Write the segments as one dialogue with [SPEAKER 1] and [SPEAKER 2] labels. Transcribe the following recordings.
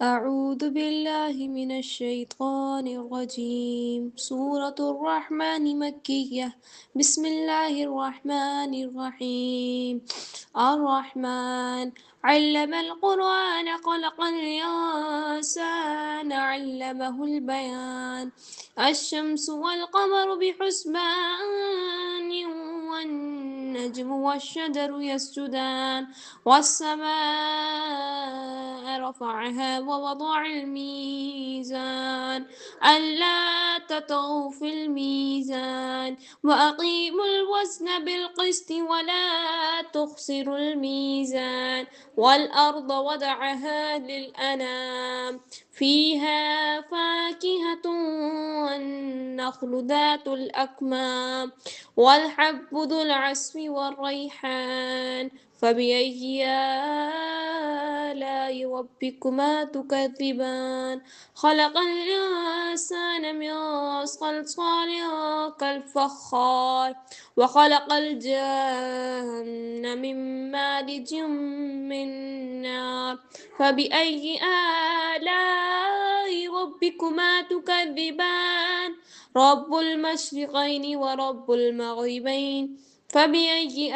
[SPEAKER 1] أعوذ بالله من الشيطان الرجيم. سورة الرحمن مكية. بسم الله الرحمن الرحيم. الرحمن علم القرآن خلق الإنسان علمه البيان. الشمس والقمر بحسبان والنجم والشجر يسجدان والسماء رفعها ووضع الميزان ألا تطغوا في الميزان وأقيموا الوزن بالقسط ولا تخسروا الميزان والأرض وضعها للأنام فيها فاكهة والنخل ذات الأكمام والحب ذو العصف والريحان فبأي آلاء ربكما تكذبان خلق الإنسان من صلصال كالفخار وخلق الجن من مارج من نار فبأي آلاء ربكما تكذبان رب المشرقين ورب المغربين فبأي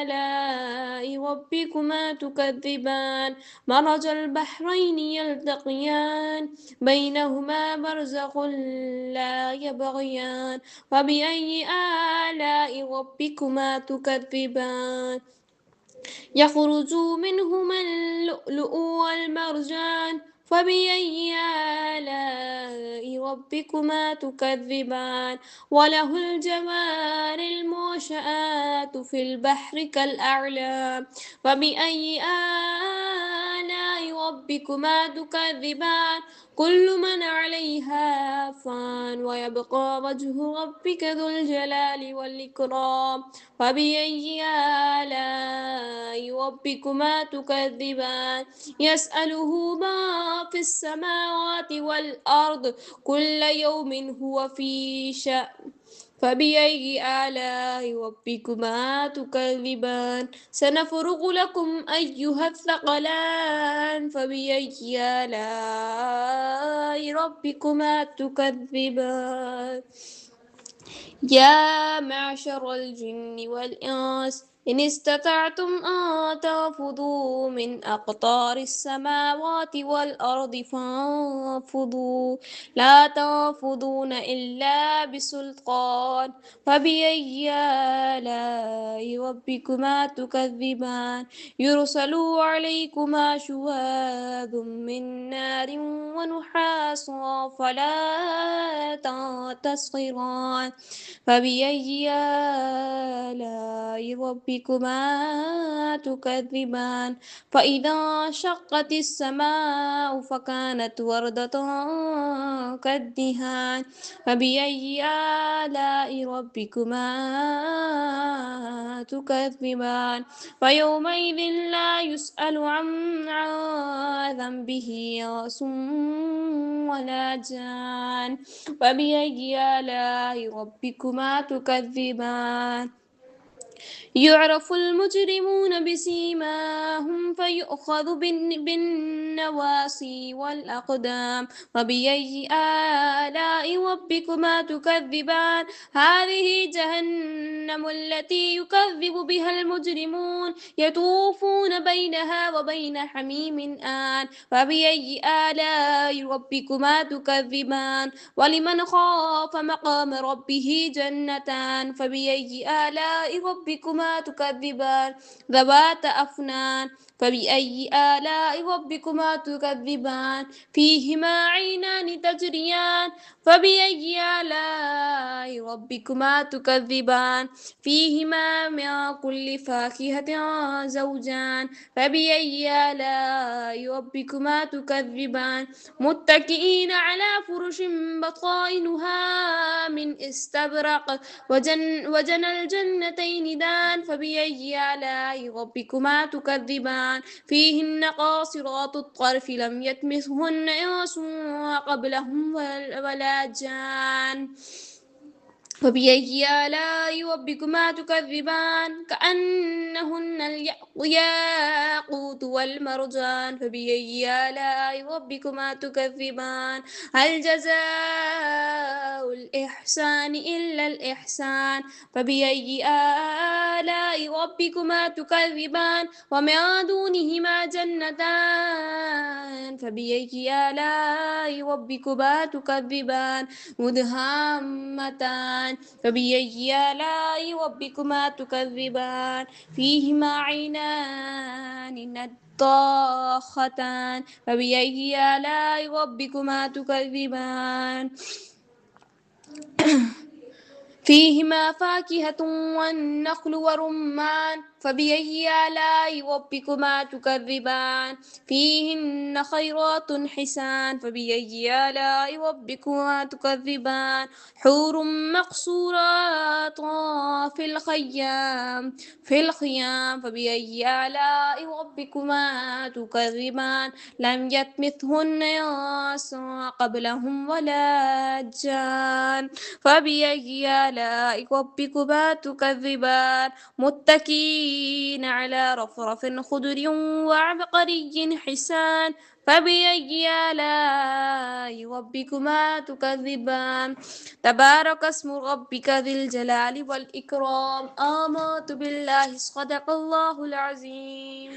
[SPEAKER 1] آلاء ربكما تكذبان مرج البحرين يلتقيان بينهما برزخ لا يبغيان فبأي آلاء ربكما تكذبان يخرج منهما اللؤلؤ والمرجان فبأي آلاء ربكما تكذبان وله الجوار المنشآت في البحر كالأعلام فبأي آلاء ربكما تكذبان كل من عليها فان ويبقى وجه ربك ذو الجلال والإكرام فبأي آلاء ربكما تكذبان يسأله ما في السماوات والأرض كل يوم هو في شأن فبأي آلاء ربكما تكذبان سنفرغ لكم أيها الثقلان فبأي آلاء ربكما تكذبان يا معشر الجن والإنس إن استطعتم أن تنفذوا من أقطار السماوات والأرض فانفذوا لا تنفذون إلا بسلطان فبأي آلاء ربكما تكذبان يرسل عليكما شواظ من نار ونحاس فلا تنتصران فبأي آلاء ربكما تكذبان فإذا انشقت السماء فكانت وردة كالدهان فبأي آلاء ربكما تكذبان فيومئذ لا يسأل عن ذنبه انس ولا جان فبأي آلاء ربكما تكذبان يعرف المجرمون بسيماهم فيؤخذ بالنواصي والأقدام وبأي آلاء ربكما تكذبان هذه جهنم التي يكذب بها المجرمون يطوفون بينها وبين حميم آن فبأي آلاء ربكما تكذبان ولمن خاف مقام ربه جنتان فبأي آلاء ربكما تكذبان ذوات أفنان فبأي آلاء ربكما تكذبان فيهما عينان تجريان فبأي آلاء ربكما تكذبان فيهما من كل فاكهة زوجان فبأي آلاء ربكما تكذبان متكئين على فرش بطائنها من استبرق وجنى الجنتين دان فبأي آلاء ربكما تكذبان فيهن قاصرات الطرف لم يطمثهن إنس قبلهم ولا جان فبأي آلاء ربكما تكذبان كأنهن الياقوت والمرجان فبأي آلاء ربكما تكذبان هل جزاء الإحسان إلا الإحسان فبأي آلاء ربكما تكذبان ومن دونهما جنتان فبأي آلاء ربكما تكذبان مدهامتان فبأي آلاء ربكما تكذبان فيهما عينان نضاختان فبأي آلاء ربكما تكذبان فيهما فاكهة والنخل ورمان فبأي آلاء ربكما تكذبان فيهن خيرات حسان فبأي آلاء ربكما تكذبان حور مقصورات في الخيام فبأي آلاء ربكما تكذبان لم يطمثهن إنس قبلهم ولا جان فبأي آلاء ربكما تكذبان متكئين على رفرف خضر وعبقري حسان فبأي آلاء ربكما تكذبان تبارك اسم ربك ذي الجلال والإكرام آمنت بالله صدق الله العظيم.